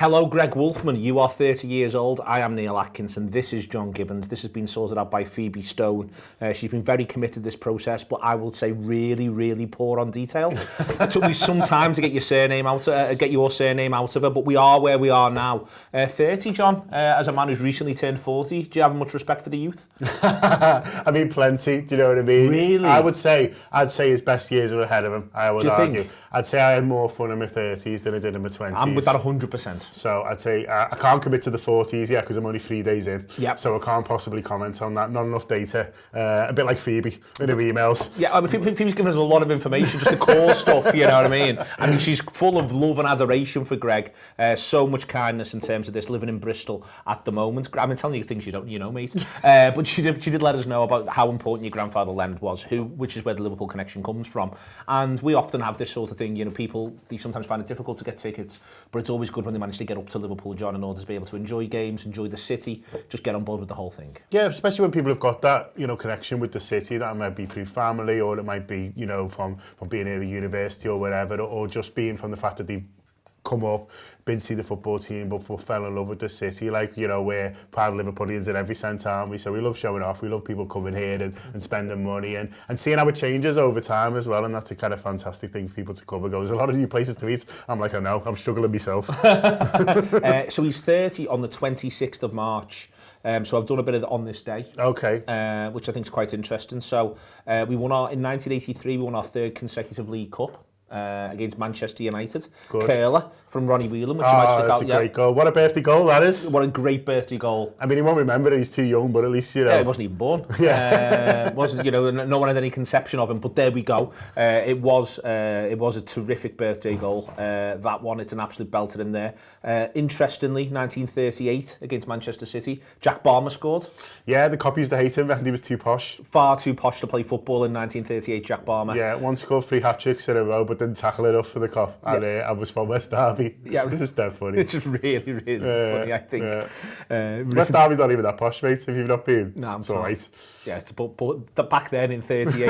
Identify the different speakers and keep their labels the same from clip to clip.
Speaker 1: Hello, Greg Wolfman. You are 30 years old. I am Neil Atkinson. This is John Gibbons. This has been sorted out by Phoebe Stone. She's been very committed to this process, but I will say really, really poor on detail. It took me some time to get your surname out of her, but we are where we are now. 30, John, as a man who's recently turned 40, do you have much respect for the youth?
Speaker 2: I mean, plenty. Do you know what I mean?
Speaker 1: Really?
Speaker 2: I'd say his best years are ahead of him. I would argue.
Speaker 1: Think?
Speaker 2: I'd say I had more fun in my 30s than I did in my 20s.
Speaker 1: I'm with that 100%.
Speaker 2: So I'd say I can't commit to the 40s yet because I'm only 3 days in.
Speaker 1: Yep.
Speaker 2: So I can't possibly comment on that. Not enough data. A bit like Phoebe in her emails.
Speaker 1: Yeah, I mean, Phoebe's given us a lot of information, just the core stuff, you know what I mean? I mean, she's full of love and adoration for Greg. So much kindness in terms of this, living in Bristol at the moment. I'm telling you things you don't, mate. But she did let us know about how important your grandfather Leonard was, which is where the Liverpool connection comes from. And we often have this sort of thing, people, they sometimes find it difficult to get tickets, but it's always good when they manage to get up to Liverpool, John, in order to be able to enjoy games, enjoy the city, just get on board with the whole thing.
Speaker 2: Yeah, especially when people have got that, connection with the city. That might be through family, or it might be, from being at a university or whatever, or just being from the fact that they've come up, been to see the football team, but fell in love with the city. Like, we're proud Liverpoolians in every sense, aren't we? So we love showing off. We love people coming here and spending money and seeing how it changes over time as well. And that's a kind of fantastic thing for people to cover. There's a lot of new places to eat. I'm like, I know, I'm struggling myself.
Speaker 1: So he's 30 on the 26th of March. So I've done a bit of it on this day.
Speaker 2: Okay.
Speaker 1: Which I think is quite interesting. So in 1983, we won our third consecutive League Cup. Against Manchester United.
Speaker 2: Good.
Speaker 1: Curler from Ronnie Whelan, which you might stick out.
Speaker 2: That's a great goal. What a birthday goal that is.
Speaker 1: What a great birthday goal.
Speaker 2: I mean, he won't remember it, he's too young, but at least,
Speaker 1: Yeah, he wasn't even born. Yeah. Wasn't, no one had any conception of him, but there we go. It was a terrific birthday goal. That one, it's an absolute belter in there. Interestingly, 1938 against Manchester City, Jack Barmer scored.
Speaker 2: Yeah, the cop used to hate him, I think he was too posh.
Speaker 1: Far too posh to play football in 1938, Jack Barmer.
Speaker 2: Yeah, once scored 3 hat-tricks in a row, but didn't tackle it up for the cop. And I was from West Derby.
Speaker 1: Yeah,
Speaker 2: it was dead funny.
Speaker 1: It's just really, really funny, I think.
Speaker 2: West Derby's not even that posh, mate, if you've not been.
Speaker 1: No, I'm
Speaker 2: it's all right.
Speaker 1: Yeah, but back then in 38,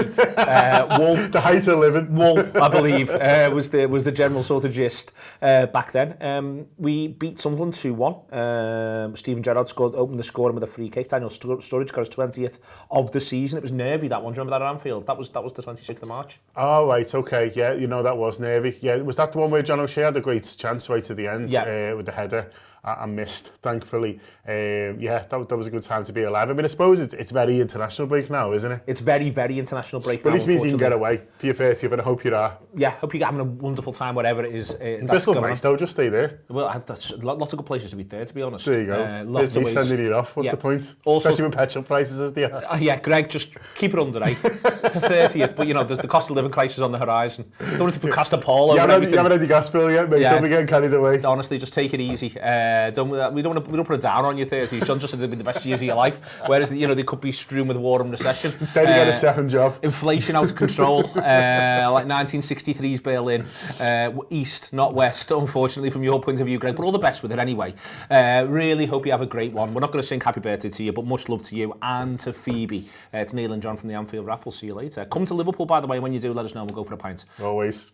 Speaker 1: Wool,
Speaker 2: the height of living.
Speaker 1: Wool, I believe, was the general sort of gist back then. We beat Sunderland 2-1. Steven Gerrard opened the scoring with a free kick. Daniel Sturridge got his 20th of the season. It was nervy, that one. Do you remember that at Anfield? That was the 26th of March.
Speaker 2: Oh, right, okay. Yeah, that was nervy. Yeah, was that the one where John O'Shea had a great chance right at the end with the header? I missed, thankfully. That was a good time to be alive. I mean, I suppose it's very international break now, isn't it?
Speaker 1: It's very, very international break
Speaker 2: now. But
Speaker 1: at
Speaker 2: least means you can get away for your 30th, and I hope you are.
Speaker 1: Yeah, hope you're having a wonderful time, whatever it is.
Speaker 2: Bristol's nice though, just stay there.
Speaker 1: Well, that's lots of good places to be there, to be honest.
Speaker 2: There you go.
Speaker 1: Lots of ways.
Speaker 2: Sending you off, what's the point? Also, especially with petrol prices as they are.
Speaker 1: Yeah, Greg, just keep it under, for 30th, but there's the cost of living crisis on the horizon. Don't want to put cost of Paul over everything.
Speaker 2: You haven't had your gas bill yet, mate. Don't be getting carried away.
Speaker 1: Honestly, just take it easy. We don't put it down on your 30s. John just said it'd be the best years of your life. Whereas they could be strewn with war and recession.
Speaker 2: Instead, you get a second job.
Speaker 1: Inflation out of control, like 1963's Berlin. East, not west, unfortunately, from your point of view, Greg. But all the best with it anyway. Really hope you have a great one. We're not going to sing happy birthday to you, but much love to you and to Phoebe. It's Neil and John from the Anfield Wrap. We'll see you later. Come to Liverpool, by the way. When you do, let us know and we'll go for a pint.
Speaker 2: Always.